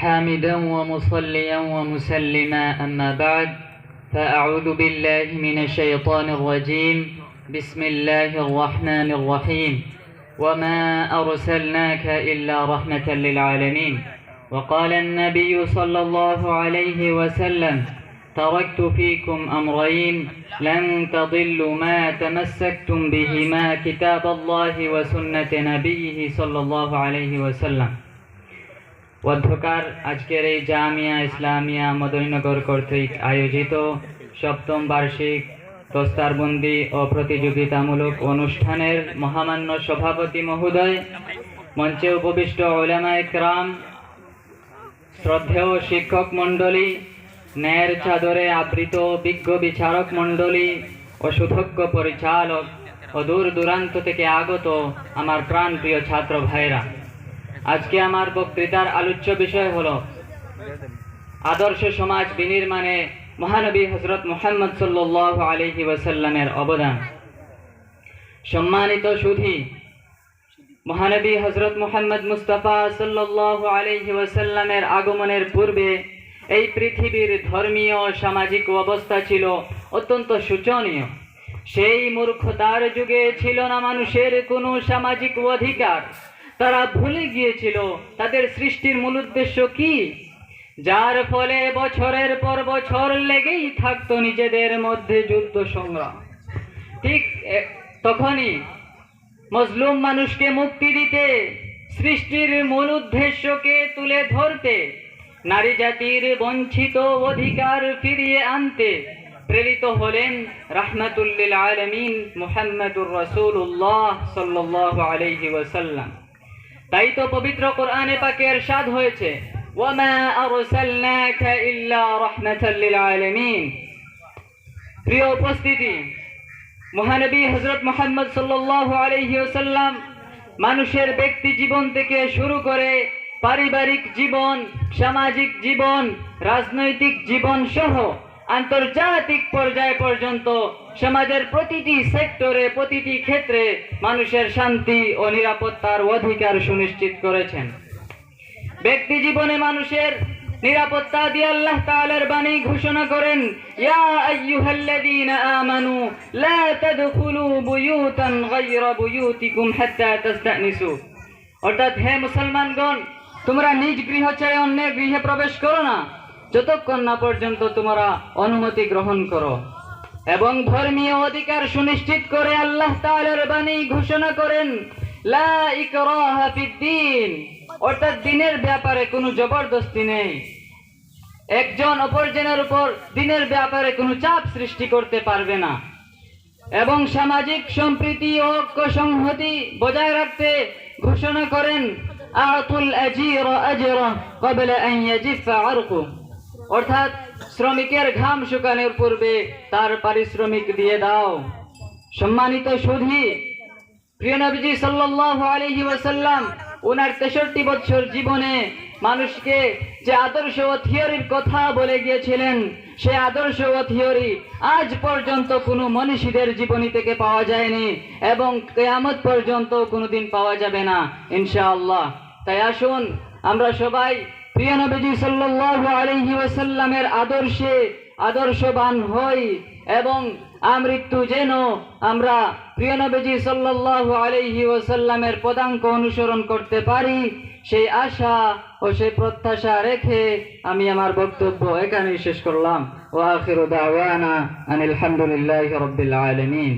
حامدا ومصليا ومسلما أما بعد فأعوذ بالله من الشيطان الرجيم بسم الله الرحمن الرحيم وما أرسلناك إلا رحمة للعالمين وقال النبي صلى الله عليه وسلم تركت فيكم أمرين لن تضلوا ما تمسكتم بهما كتاب الله وسنة نبيه صلى الله عليه وسلم অধ্যকার আজকের এই জামিয়া ইসলামিয়া মদনীনগর কর্তৃক আয়োজিত সপ্তম বার্ষিক দস্তারবন্দি ও প্রতিযোগিতামূলক অনুষ্ঠানের মহামান্য সভাপতি মহোদয়, মঞ্চে উপবিষ্ট উলামায়ে কেরাম, শ্রদ্ধেয় শিক্ষক মণ্ডলী, ন্যায়ের চাদরে আবৃত বিজ্ঞ বিচারক মণ্ডলী ও সুদক্ষ পরিচালক ও দূর দূরান্ত থেকে আগত আমার প্রাণপ্রিয় ছাত্র ভাইরা, আজকে আমার বক্তৃতার আলোচ্য বিষয় হলো আদর্শ সমাজ বিনির্মাণে মহানবী হযরত মুহাম্মদ সাল্লাল্লাহু আলাইহি ওয়াসাল্লামের অবদান। সম্মানিত সুধী, মহানবী হযরত মুহাম্মদ মুস্তাফা সাল্লাল্লাহু আলাইহি ওয়াসাল্লামের আগমনের পূর্বে এই পৃথিবীর ধর্মীয় সামাজিক অবস্থা ছিল অত্যন্ত শোচনীয়। সেই মূর্খতার যুগে ছিল না মানুষের কোনো সামাজিক অধিকার। তারা ভুলে গিয়েছিল তাদের সৃষ্টির মূল উদ্দেশ্য কি, যার ফলে বছরের পর বছর লেগেই থাকতো নিজেদের মধ্যে যুদ্ধ সংগ্রাম। ঠিক তখনই মজলুম মানুষকে মুক্তি দিতে, সৃষ্টির মূল উদ্দেশ্যকে তুলে ধরতে, নারী জাতির বঞ্চিত অধিকার ফিরিয়ে আনতে প্রেরিত হলেন রাহমাতুল লিল আলামিন মুহাম্মদুর রাসূলুল্লাহ সাল্লাল্লাহু আলাইহি ওয়াসাল্লাম। তাই তো পবিত্র কোরআনে পাকে ইরশাদ হয়েছে, ওয়ামা আরসালনাকা ইল্লা রাহমাতাল লিল আলামিন। প্রিয় উপস্থিতি, মহানবী হযরত মুহাম্মদ সাল্লাল্লাহু আলাইহি ওয়াসাল্লাম মানুষের ব্যক্তি জীবন থেকে শুরু করে পারিবারিক জীবন, সামাজিক জীবন, রাজনৈতিক জীবন সহ আন্তর্জাতিক পর্যায় পর্যন্ত সমাজের প্রতিটি সেক্টরে, প্রতিটি ক্ষেত্রে মানুষের শান্তি ও নিরাপত্তার অধিকার সুনিশ্চিত করেছেন। ব্যক্তি জীবনে মানুষের নিরাপত্তা দিয়ে আল্লাহ তাআলার বাণী ঘোষণা করেন, ইয়া আইয়ুহাল্লাযীনা আমানু লা তাদখুলু বুয়ুতান গায়রা বুয়ুতিকুম হাত্তা তাস্তানিসু। অর্থাৎ, হে মুসলমানগণ, তোমরা নিজ গৃহ ছেড়ে অন্যের গৃহে প্রবেশ করো না যতক্ষণ না পর্যন্ত তোমরা অনুমতি গ্রহণ করো। এবং ধর্মীয় অধিকার সুনিশ্চিত করে আল্লাহ তাআলার বাণী ঘোষণা করেন, লা ইকরাহা ফিদ্দীন। অর্থাৎ, দিনের ব্যাপারে কোনো জবরদস্তি নেই। একজন অপরজনের উপর দিনের ব্যাপারে কোনো চাপ সৃষ্টি করতে পারবে না। এবং সামাজিক সম্প্রীতি ও ঐক্য সংহতি বজায় রাখতে ঘোষণা করেন, আতুল আজীর আজরা ক্বাবলা আন ইয়াজিফা আরকু। অর্থাৎ, শ্রমিকের ঘাম শুকানোর পূর্বে তার পারিশ্রমিক দিয়ে দাও। সম্মানিত সুধী, প্রিয় নবীজি সাল্লাল্লাহু আলাইহি ওয়াসাল্লাম ওনার 63 বছর জীবনে মানুষকে যে আদর্শ ও থিওরির কথা বলে গিয়েছিলেন, সে আদর্শ ও থিওরি আজ পর্যন্ত কোনো মনীষীদের জীবনী থেকে পাওয়া যায়নি এবং কিয়ামত পর্যন্ত কোনোদিন পাওয়া যাবে না ইনশাআল্লাহ। তাই আসুন আমরা সবাই প্রিয় নবীজি সাল্লাল্লাহু আলাইহি ওয়াসাল্লামের আদর্শে আদর্শবান হই এবং আমৃত্যু যেন আমরা প্রিয় নবীজি সাল্লাল্লাহু আলাইহি ওয়াসাল্লামের পদাঙ্ক অনুসরণ করতে পারি, সেই আশা ও সেই প্রত্যাশা রেখে আমি আমার বক্তব্য এখানেই শেষ করলাম। ওয়া আখিরু দাওয়ানা আনিল হামদুলিল্লাহি রাব্বিল আলামিন।